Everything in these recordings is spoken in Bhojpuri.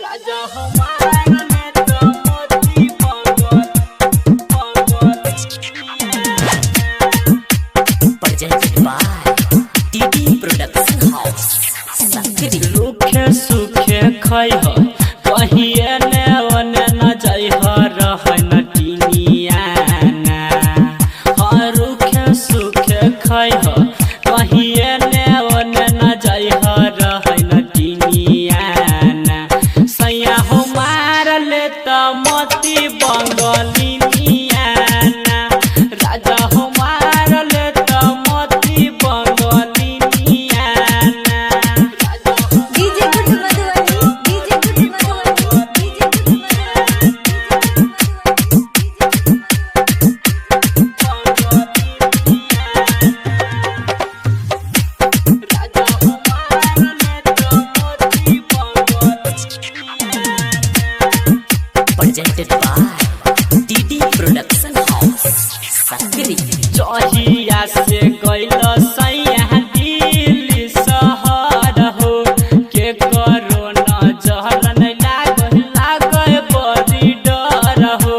राजा हमारा में तो मोती पागल presented by TD Production House. रूखे सूखे खैह कहिए ने ओने न जाइह रह न टिनिया रूखे सूखे खैह कहिए ने ओने न जाइह रह न टिनिया सैया हमार ले त मोती बंगलिनिया राजा हमार ले त मोती बंगलिनिया DJ good Madhubani DJ good Presented by TD Production House. Sakri. चहिया से गइल सैया दिल्ली शहर हो के करो न जहरन लागय बड़ी डर हो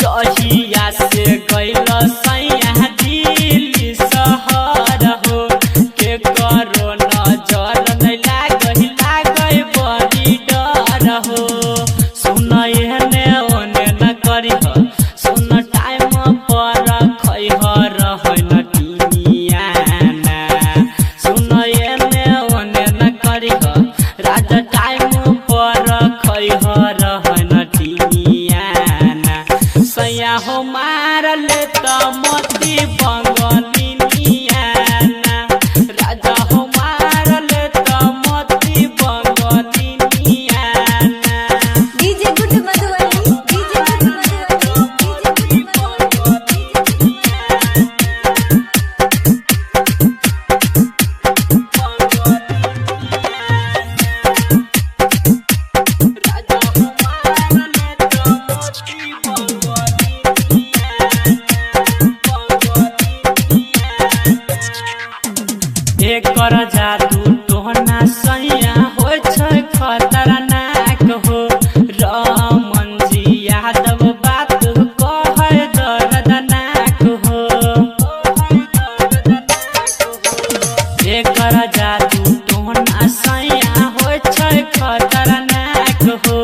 चहिया से गइल सैया दिल्ली शहर हो के करो न जहरन लागय बड़ी डर हो सुन एहने ओने न करिह सुन टाइम पर खैह रह न टिनिया सुन एहने ओने न करिह राजा टाइम पर खैह रह न टिनिया सैया हमार ले त मोती बंगलिनिया राजा हमार ले त मोती बंगलिनिया DJ good Madhubani DJ good Madhubani एकर जादू टोहना सैया होइ छै खतरनाक हो रमन जी यादव बात कहै दर्दनाक हो एकर जादू टोहना सैया होइ छै खतरनाक हो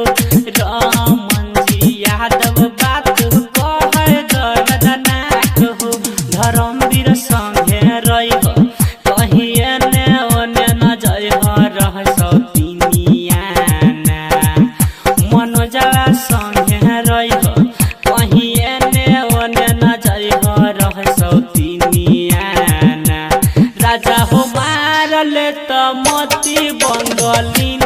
रमन जी यादव बात कहै दर्दनाक हो धर्मवीर संगे रहिह कहिए ने ओने न जाइह रह सौतिनिया मनोजवा संगे रहिह कहिए ने ओने न जाइह रह सौतिनिया राजा हमार ले त मोती बंगलिनिया